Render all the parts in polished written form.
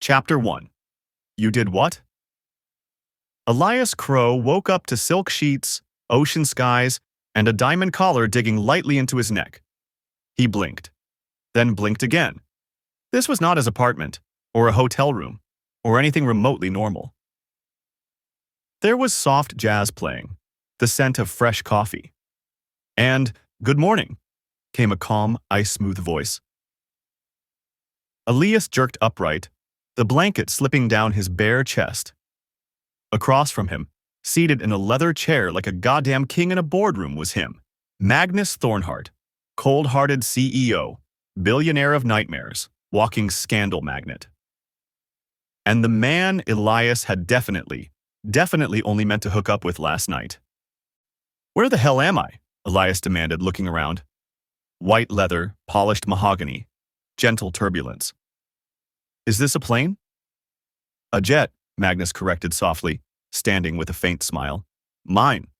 Chapter 1. You did what? Elias Crow woke up to silk sheets, ocean skies, and a diamond collar digging lightly into his neck. He blinked, then blinked again. This was not his apartment, or a hotel room, or anything remotely normal. There was soft jazz playing, the scent of fresh coffee. And, "Good morning," came a calm, ice-smooth voice. Elias jerked upright, the blanket slipping down his bare chest. Across from him, seated in a leather chair like a goddamn king in a boardroom, was him, Magnus Thornhart, cold-hearted CEO, billionaire of nightmares, walking scandal magnet. And the man Elias had definitely only meant to hook up with last night. "Where the hell am I?" Elias demanded, looking around. White leather, polished mahogany, gentle turbulence. "Is this a plane?" "A jet," Magnus corrected softly, standing with a faint smile. "Mine."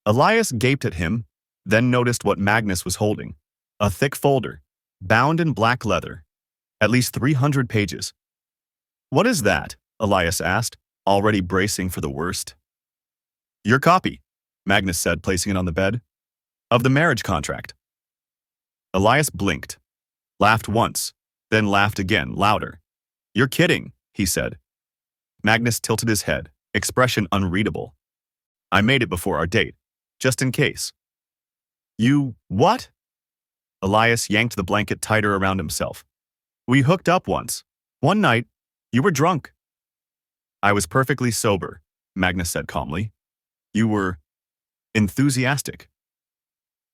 Elias gaped at him, then noticed what Magnus was holding. A thick folder, bound in black leather. At least 300 pages. "What is that?" Elias asked, already bracing for the worst. "Your copy," Magnus said, placing it on the bed. "Of the marriage contract." Elias blinked, laughed once, then laughed again, louder. "You're kidding," he said. Magnus tilted his head, expression unreadable. "I made it before our date, just in case." "You what?" Elias yanked the blanket tighter around himself. "We hooked up once. One night, you were drunk." "I was perfectly sober," Magnus said calmly. "You were enthusiastic."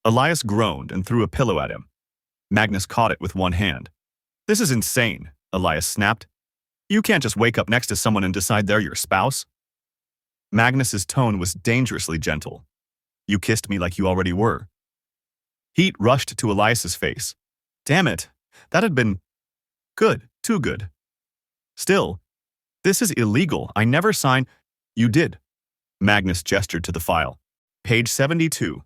Elias groaned and threw a pillow at him. Magnus caught it with one hand. "This is insane," Elias snapped. "You can't just wake up next to someone and decide they're your spouse." Magnus's tone was dangerously gentle. "You kissed me like you already were." Heat rushed to Elias's face. Damn it, that had been good, too good. "Still, this is illegal. I never signed." "You did." Magnus gestured to the file. "Page 72.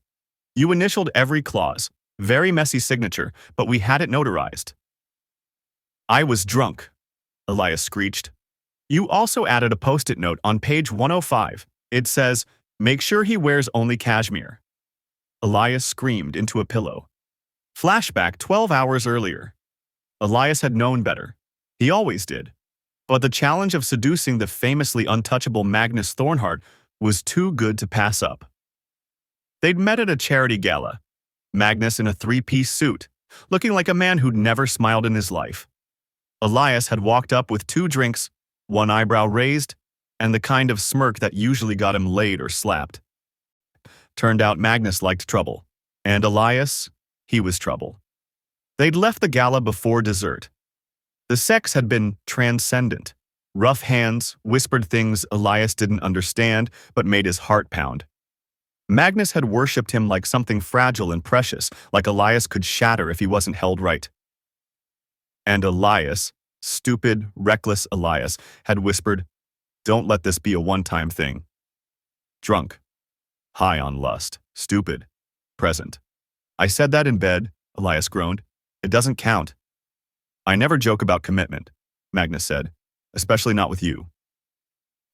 You initialed every clause. Very messy signature, but we had it notarized." "I was drunk," Elias screeched. "You also added a post-it note on page 105. It says, 'Make sure he wears only cashmere.'" Elias screamed into a pillow. Flashback 12 hours earlier. Elias had known better. He always did. But the challenge of seducing the famously untouchable Magnus Thornhart was too good to pass up. They'd met at a charity gala. Magnus in a three-piece suit, looking like a man who'd never smiled in his life. Elias had walked up with 2 drinks, one eyebrow raised, and the kind of smirk that usually got him laid or slapped. Turned out Magnus liked trouble. And Elias, he was trouble. They'd left the gala before dessert. The sex had been transcendent. Rough hands, whispered things Elias didn't understand, but made his heart pound. Magnus had worshipped him like something fragile and precious, like Elias could shatter if he wasn't held right. And Elias, stupid, reckless Elias, had whispered, "Don't let this be a one-time thing." Drunk. High on lust. Stupid. Present. "I said that in bed," Elias groaned. "It doesn't count." "I never joke about commitment," Magnus said, "especially not with you."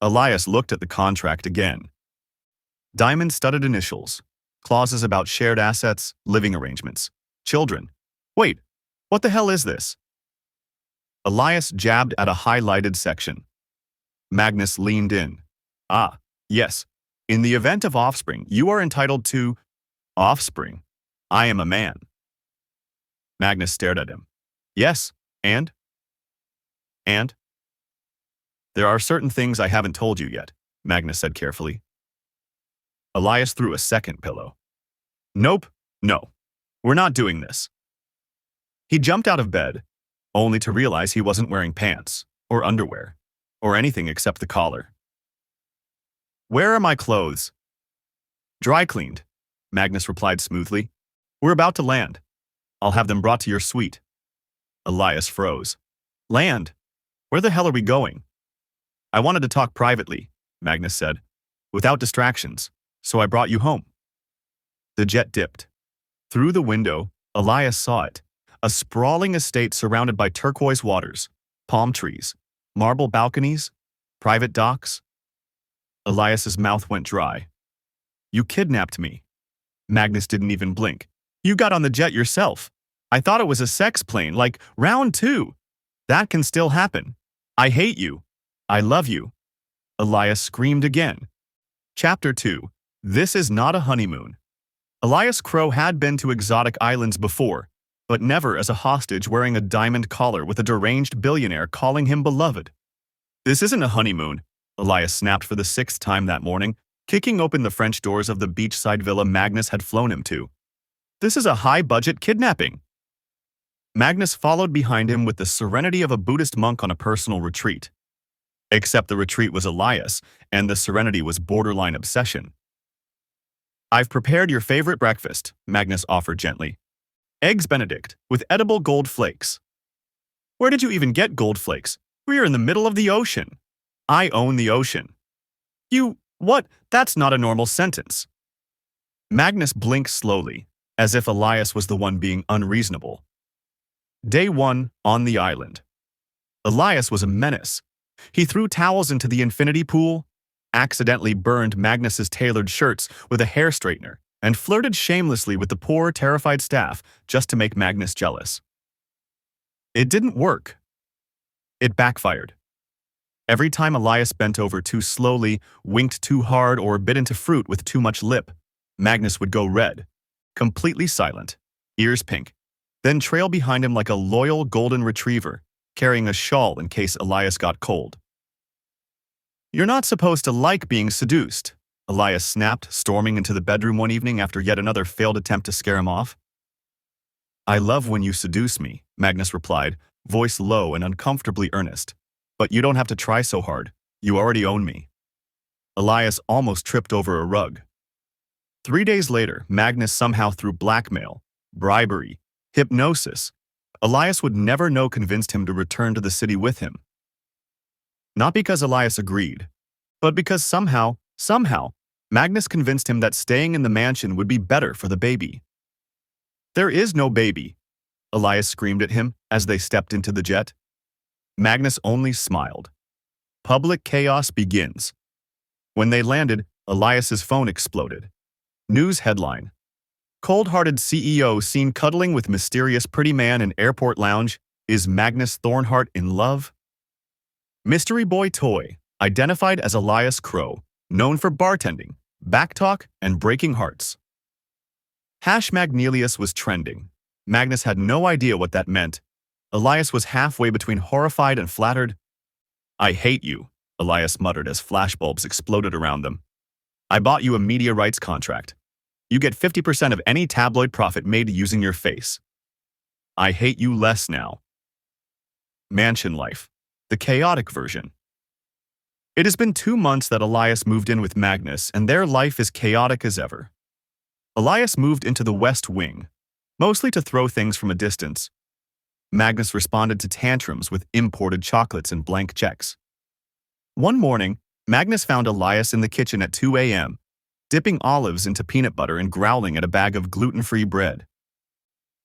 Elias looked at the contract again. Diamond-studded initials, clauses about shared assets, living arrangements, children. Wait, what the hell is this? Elias jabbed at a highlighted section. Magnus leaned in. "Ah, yes. In the event of offspring, you are entitled to..." "Offspring? I am a man." Magnus stared at him. "Yes, and?" "And?" "There are certain things I haven't told you yet," Magnus said carefully. Elias threw a second pillow. "Nope, no. We're not doing this." He jumped out of bed, only to realize he wasn't wearing pants, or underwear, or anything except the collar. "Where are my clothes?" "Dry cleaned," Magnus replied smoothly. "We're about to land. I'll have them brought to your suite." Elias froze. "Land? Where the hell are we going?" "I wanted to talk privately," Magnus said, "without distractions, so I brought you home." The jet dipped. Through the window, Elias saw it, a sprawling estate surrounded by turquoise waters, palm trees, Marble balconies? Private docks? Elias's mouth went dry. You kidnapped me. Magnus didn't even blink. You got on the jet yourself. I thought it was a sex plane, like round 2. That can still happen. I hate you. I love you. Elias screamed again. Chapter 2. This is not a honeymoon. Elias Crow had been to exotic islands before, but never as a hostage wearing a diamond collar with a deranged billionaire calling him beloved. This isn't a honeymoon, Elias snapped for the 6th time that morning, kicking open the French doors of the beachside villa Magnus had flown him to. This is a high-budget kidnapping. Magnus followed behind him with the serenity of a Buddhist monk on a personal retreat. Except the retreat was Elias, and the serenity was borderline obsession. I've prepared your favorite breakfast, Magnus offered gently. Eggs Benedict, with edible gold flakes. Where did you even get gold flakes? We are in the middle of the ocean. I own the ocean. What? That's not a normal sentence. Magnus blinked slowly, as if Elias was the one being unreasonable. Day 1, on the island. Elias was a menace. He threw towels into the infinity pool, accidentally burned Magnus's tailored shirts with a hair straightener, and flirted shamelessly with the poor, terrified staff just to make Magnus jealous. It didn't work. It backfired. Every time Elias bent over too slowly, winked too hard, or bit into fruit with too much lip, Magnus would go red, completely silent, ears pink, then trail behind him like a loyal golden retriever, carrying a shawl in case Elias got cold. You're not supposed to like being seduced, Elias snapped, storming into the bedroom one evening after yet another failed attempt to scare him off. I love when you seduce me, Magnus replied, voice low and uncomfortably earnest. But you don't have to try so hard. You already own me. Elias almost tripped over a rug. 3 days later, Magnus somehow through blackmail, bribery, hypnosis, Elias would never know convinced him to return to the city with him. Not because Elias agreed, but because somehow, Magnus convinced him that staying in the mansion would be better for the baby. There is no baby, Elias screamed at him as they stepped into the jet. Magnus only smiled. Public chaos begins. When they landed, Elias's phone exploded. News headline. Cold-hearted CEO seen cuddling with mysterious pretty man in airport lounge. Is Magnus Thornhart in love? Mystery boy toy, identified as Elias Crow, known for bartending, backtalk, and breaking hearts. #Magnelius was trending. Magnus had no idea what that meant. Elias was halfway between horrified and flattered. I hate you, Elias muttered as flashbulbs exploded around them. I bought you a media rights contract. You get 50% of any tabloid profit made using your face. I hate you less now. Mansion life. The chaotic version. It has been 2 months that Elias moved in with Magnus, and their life is chaotic as ever. Elias moved into the West Wing, mostly to throw things from a distance. Magnus responded to tantrums with imported chocolates and blank checks. One morning, Magnus found Elias in the kitchen at 2 a.m., dipping olives into peanut butter and growling at a bag of gluten-free bread.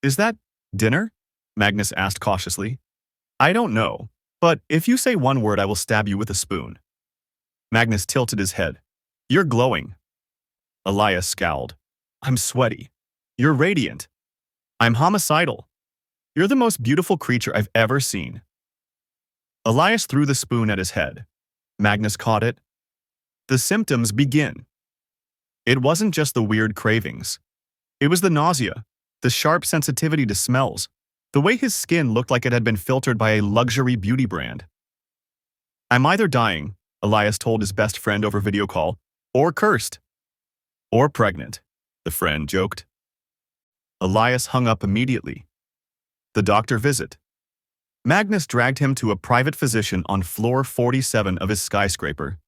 Is that dinner? Magnus asked cautiously. I don't know, but if you say one word I will stab you with a spoon. Magnus tilted his head. You're glowing. Elias scowled. I'm sweaty. You're radiant. I'm homicidal. You're the most beautiful creature I've ever seen. Elias threw the spoon at his head. Magnus caught it. The symptoms begin. It wasn't just the weird cravings. It was the nausea, the sharp sensitivity to smells, the way his skin looked like it had been filtered by a luxury beauty brand. I'm either dying, Elias told his best friend over video call, or cursed. Or pregnant, the friend joked. Elias hung up immediately. The doctor visit. Magnus dragged him to a private physician on floor 47 of his skyscraper.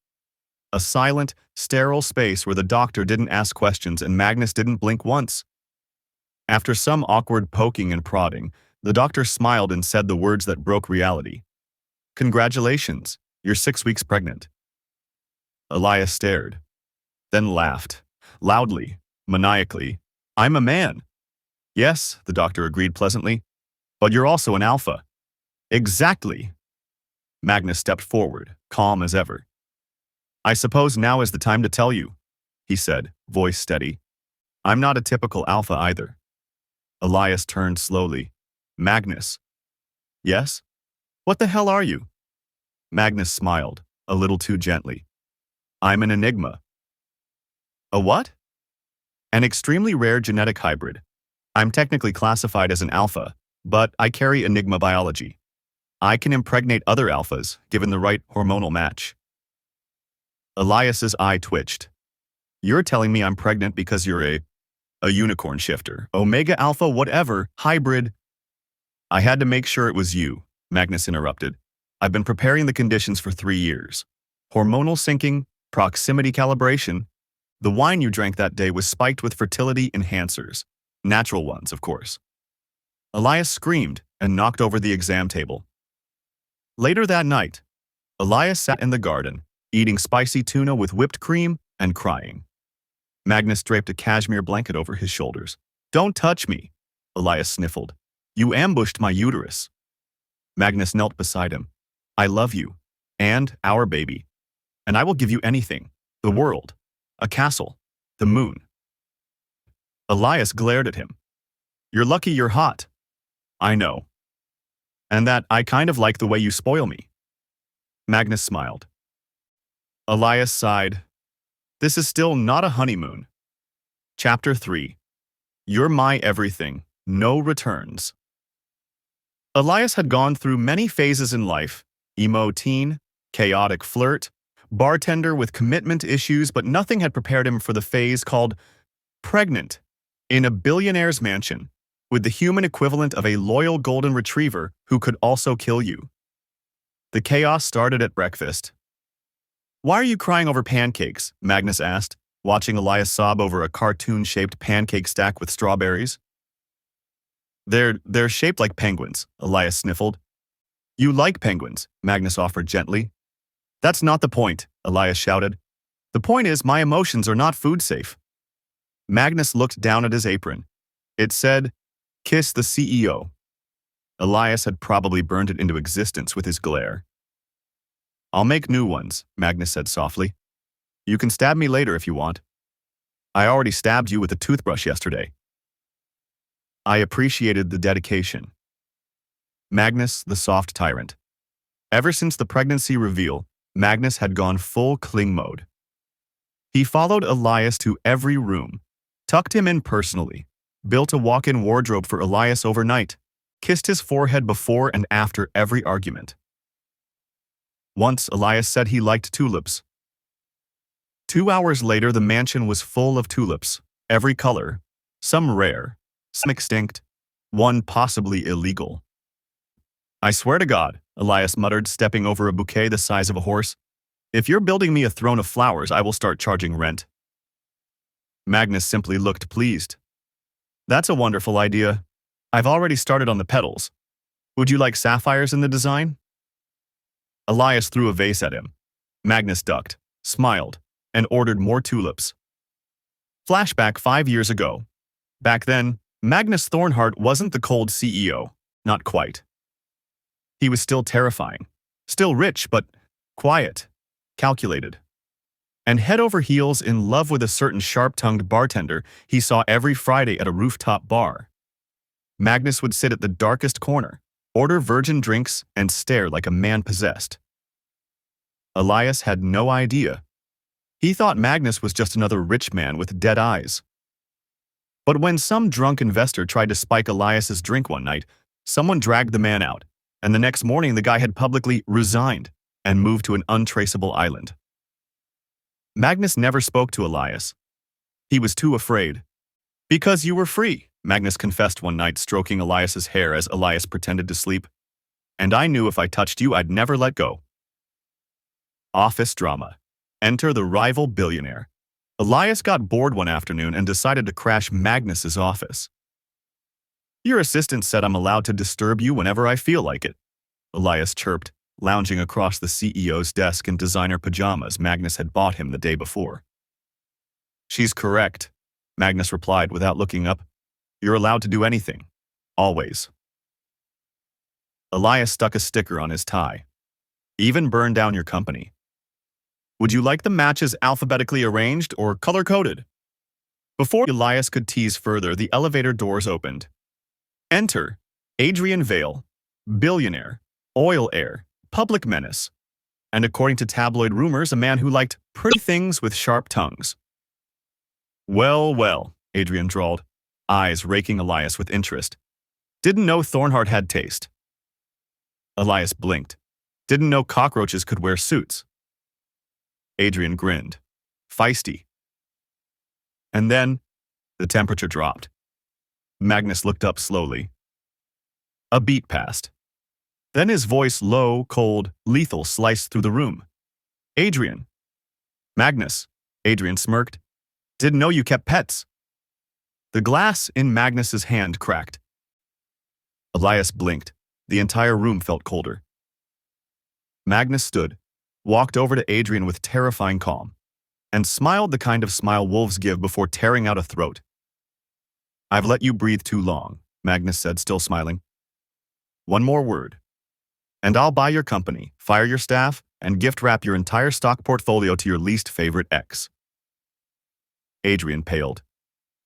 A silent, sterile space where the doctor didn't ask questions and Magnus didn't blink once. After some awkward poking and prodding, the doctor smiled and said the words that broke reality. Congratulations, you're 6 weeks pregnant. Elias stared, then laughed, loudly, maniacally. I'm a man. Yes, the doctor agreed pleasantly, but you're also an alpha. Exactly. Magnus stepped forward, calm as ever. I suppose now is the time to tell you, he said, voice steady. I'm not a typical alpha either. Elias turned slowly. Magnus. Yes? What the hell are you? Magnus smiled, a little too gently. I'm an enigma. A what? An extremely rare genetic hybrid. I'm technically classified as an alpha, but I carry enigma biology. I can impregnate other alphas, given the right hormonal match. Elias's eye twitched. You're telling me I'm pregnant because you're a unicorn shifter, omega alpha whatever, hybrid. I had to make sure it was you, Magnus interrupted. I've been preparing the conditions for 3 years. Hormonal syncing, proximity calibration. The wine you drank that day was spiked with fertility enhancers. Natural ones, of course. Elias screamed and knocked over the exam table. Later that night, Elias sat in the garden, eating spicy tuna with whipped cream and crying. Magnus draped a cashmere blanket over his shoulders. Don't touch me, Elias sniffled. You ambushed my uterus. Magnus knelt beside him. I love you, and our baby. And I will give you anything, the world, a castle, the moon. Elias glared at him. You're lucky you're hot. I know. And that I kind of like the way you spoil me. Magnus smiled. Elias sighed. This is still not a honeymoon. Chapter 3. You're my everything. No returns. Elias had gone through many phases in life. Emo teen, chaotic flirt, bartender with commitment issues, but nothing had prepared him for the phase called pregnant in a billionaire's mansion, with the human equivalent of a loyal golden retriever who could also kill you. The chaos started at breakfast. Why are you crying over pancakes? Magnus asked, watching Elias sob over a cartoon-shaped pancake stack with strawberries. They're shaped like penguins, Elias sniffled. You like penguins, Magnus offered gently. That's not the point, Elias shouted. The point is my emotions are not food safe. Magnus looked down at his apron. It said, Kiss the CEO. Elias had probably burned it into existence with his glare. I'll make new ones, Magnus said softly. You can stab me later if you want. I already stabbed you with a toothbrush yesterday. I appreciated the dedication. Magnus, the soft tyrant. Ever since the pregnancy reveal, Magnus had gone full cling mode. He followed Elias to every room, tucked him in personally, built a walk-in wardrobe for Elias overnight, kissed his forehead before and after every argument. Once, Elias said he liked tulips. 2 hours later, the mansion was full of tulips, every color, some rare, some extinct, one possibly illegal. I swear to God, Elias muttered, stepping over a bouquet the size of a horse. If you're building me a throne of flowers, I will start charging rent. Magnus simply looked pleased. That's a wonderful idea. I've already started on the petals. Would you like sapphires in the design? Elias threw a vase at him. Magnus ducked, smiled, and ordered more tulips. Flashback 5 years ago. Back then, Magnus Thornhart wasn't the cold CEO. Not quite. He was still terrifying. Still rich, but quiet, calculated. And head over heels in love with a certain sharp-tongued bartender he saw every Friday at a rooftop bar. Magnus would sit at the darkest corner, order virgin drinks, and stare like a man possessed. Elias had no idea. He thought Magnus was just another rich man with dead eyes. But when some drunk investor tried to spike Elias's drink one night, someone dragged the man out, and the next morning the guy had publicly resigned and moved to an untraceable island. Magnus never spoke to Elias. He was too afraid. Because you were free, Magnus confessed one night, stroking Elias's hair as Elias pretended to sleep. And I knew if I touched you, I'd never let go. Office drama. Enter the rival billionaire. Elias got bored one afternoon and decided to crash Magnus's office. Your assistant said I'm allowed to disturb you whenever I feel like it, Elias chirped, lounging across the CEO's desk in designer pajamas Magnus had bought him the day before. She's correct, Magnus replied without looking up. You're allowed to do anything. Always. Elias stuck a sticker on his tie. Even burn down your company. Would you like the matches alphabetically arranged or color-coded? Before Elias could tease further, the elevator doors opened. Enter Adrian Vale, billionaire, oil heir, public menace, and according to tabloid rumors, a man who liked pretty things with sharp tongues. Well, well, Adrian drawled, eyes raking Elias with interest. Didn't know Thornhart had taste. Elias blinked. Didn't know cockroaches could wear suits. Adrian grinned. Feisty. And then, the temperature dropped. Magnus looked up slowly. A beat passed. Then his voice, low, cold, lethal, sliced through the room. Adrian. Magnus. Adrian smirked. Didn't know you kept pets. The glass in Magnus's hand cracked. Elias blinked. The entire room felt colder. Magnus stood, walked over to Adrian with terrifying calm, and smiled the kind of smile wolves give before tearing out a throat. I've let you breathe too long, Magnus said, still smiling. One more word, and I'll buy your company, fire your staff, and gift wrap your entire stock portfolio to your least favorite ex. Adrian paled.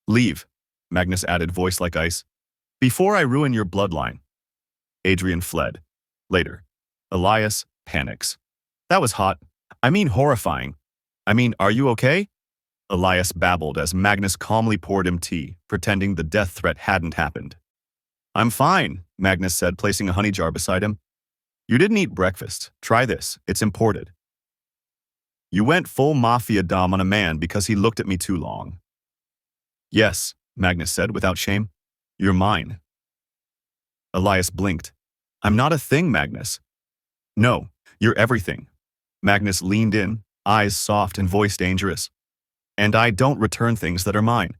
Leave, Magnus added, voice like ice. Before I ruin your bloodline. Adrian fled. Later, Elias panics. That was hot. I mean horrifying. I mean, are you okay? Elias babbled as Magnus calmly poured him tea, pretending the death threat hadn't happened. I'm fine, Magnus said, placing a honey jar beside him. You didn't eat breakfast. Try this. It's imported. You went full mafia dom on a man because he looked at me too long. Yes, Magnus said without shame. You're mine. Elias blinked. I'm not a thing, Magnus. No, you're everything. Magnus leaned in, eyes soft and voice dangerous. And I don't return things that are mine.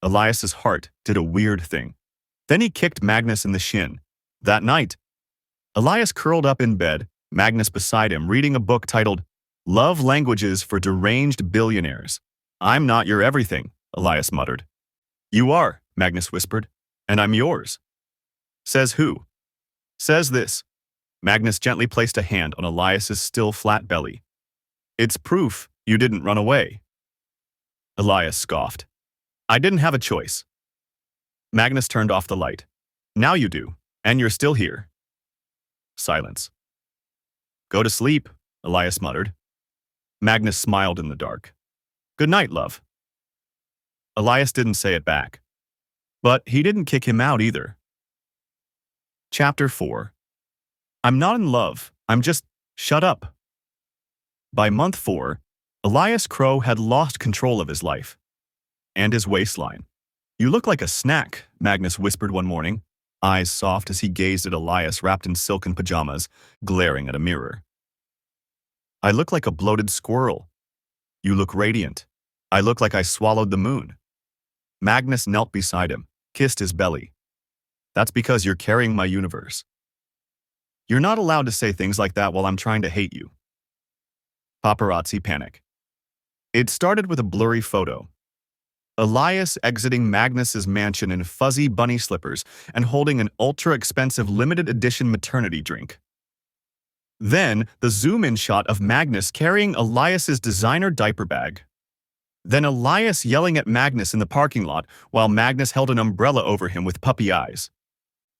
Elias's heart did a weird thing. Then he kicked Magnus in the shin. That night, Elias curled up in bed, Magnus beside him, reading a book titled Love Languages for Deranged Billionaires. I'm not your everything, Elias muttered. You are, Magnus whispered, and I'm yours. Says who? Says this. Magnus gently placed a hand on Elias's still flat belly. It's proof you didn't run away. Elias scoffed. I didn't have a choice. Magnus turned off the light. Now you do, and you're still here. Silence. Go to sleep, Elias muttered. Magnus smiled in the dark. Good night, love. Elias didn't say it back. But he didn't kick him out either. Chapter 4. I'm not in love. I'm just shut up. By month 4, Elias Crow had lost control of his life. And his waistline. You look like a snack, Magnus whispered one morning, eyes soft as he gazed at Elias wrapped in silken pajamas, glaring at a mirror. I look like a bloated squirrel. You look radiant. I look like I swallowed the moon. Magnus knelt beside him, kissed his belly. That's because you're carrying my universe. You're not allowed to say things like that while I'm trying to hate you. Paparazzi panic. It started with a blurry photo. Elias exiting Magnus's mansion in fuzzy bunny slippers and holding an ultra-expensive limited edition maternity drink. Then, the zoom-in shot of Magnus carrying Elias's designer diaper bag. Then Elias yelling at Magnus in the parking lot while Magnus held an umbrella over him with puppy eyes.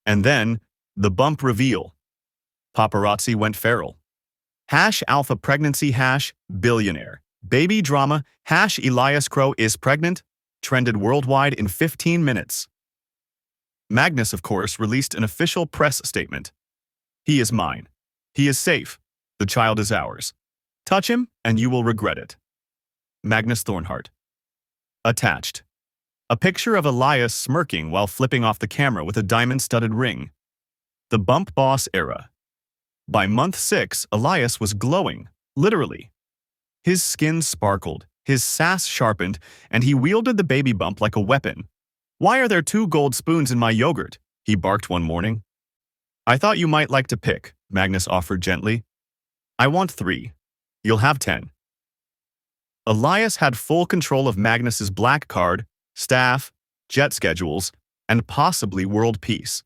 And then, the bump reveal. Paparazzi went feral. #alpha pregnancy #billionaire. Baby drama #Elias Crow is pregnant trended worldwide in 15 minutes. Magnus, of course, released an official press statement. He is mine. He is safe. The child is ours. Touch him and you will regret it. Magnus Thornhart. Attached. A picture of Elias smirking while flipping off the camera with a diamond-studded ring. The bump boss era. By month 6, Elias was glowing, literally. His skin sparkled, his sass sharpened, and he wielded the baby bump like a weapon. Why are there 2 gold spoons in my yogurt? He barked one morning. I thought you might like to pick, Magnus offered gently. I want 3. You'll have 10. Elias had full control of Magnus's black card, staff, jet schedules, and possibly world peace.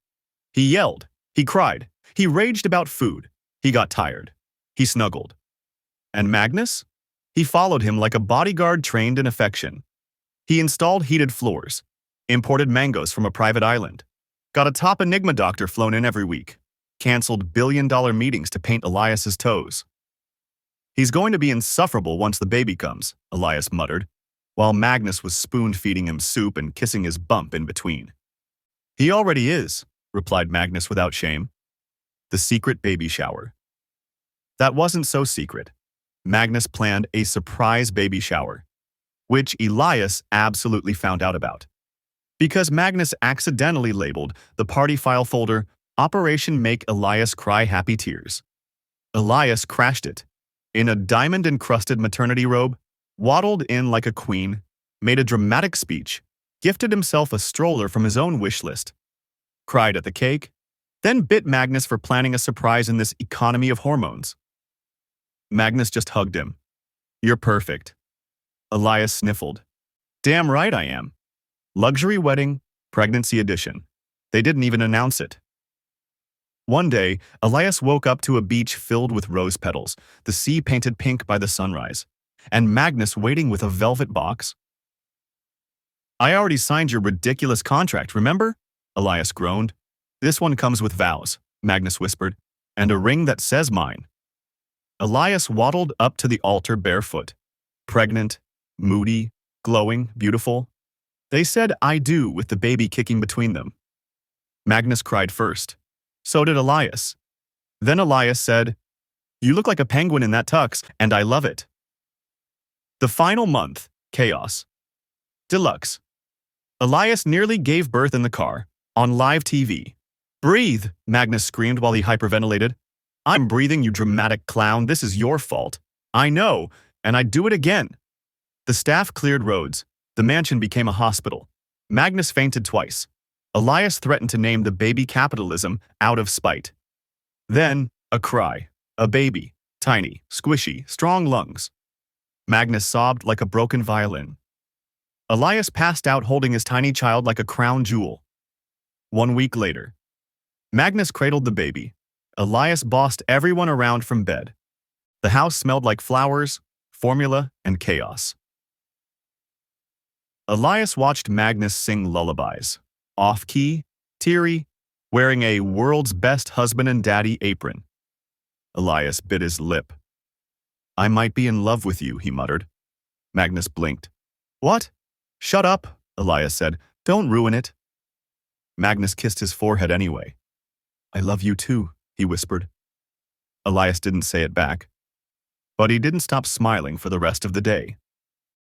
He yelled, he cried, he raged about food, He got tired. He snuggled. And Magnus? He followed him like a bodyguard trained in affection. He installed heated floors, imported mangoes from a private island, got a top Enigma doctor flown in every week, canceled billion-dollar meetings to paint Elias's toes. He's going to be insufferable once the baby comes, Elias muttered, while Magnus was spoon-feeding him soup and kissing his bump in between. He already is, replied Magnus without shame. The secret baby shower. That wasn't so secret. Magnus planned a surprise baby shower, which Elias absolutely found out about, because Magnus accidentally labeled the party file folder Operation Make Elias Cry Happy Tears. Elias crashed it. In a diamond-encrusted maternity robe, waddled in like a queen, made a dramatic speech, gifted himself a stroller from his own wish list, cried at the cake, then bit Magnus for planning a surprise in this economy of hormones. Magnus just hugged him. You're perfect. Elias sniffled. Damn right I am. Luxury wedding, pregnancy edition. They didn't even announce it. One day, Elias woke up to a beach filled with rose petals, the sea painted pink by the sunrise, and Magnus waiting with a velvet box. I already signed your ridiculous contract, remember? Elias groaned. This one comes with vows, Magnus whispered, and a ring that says mine. Elias waddled up to the altar barefoot. Pregnant, moody, glowing, beautiful. They said I do with the baby kicking between them. Magnus cried first. So did Elias. Then Elias said, You look like a penguin in that tux, and I love it. The final month, chaos. Deluxe. Elias nearly gave birth in the car, on live TV. Breathe, Magnus screamed while he hyperventilated. I'm breathing, you dramatic clown. This is your fault. I know, and I'd do it again. The staff cleared roads. The mansion became a hospital. Magnus fainted twice. Elias threatened to name the baby capitalism out of spite. Then, a cry. A baby. Tiny, squishy, strong lungs. Magnus sobbed like a broken violin. Elias passed out holding his tiny child like a crown jewel. 1 week later. Magnus cradled the baby. Elias bossed everyone around from bed. The house smelled like flowers, formula, and chaos. Elias watched Magnus sing lullabies. Off-key, teary, wearing a world's best husband and daddy apron. Elias bit his lip. I might be in love with you, he muttered. Magnus blinked. What? Shut up, Elias said. Don't ruin it. Magnus kissed his forehead anyway. I love you too, he whispered. Elias didn't say it back, but he didn't stop smiling for the rest of the day.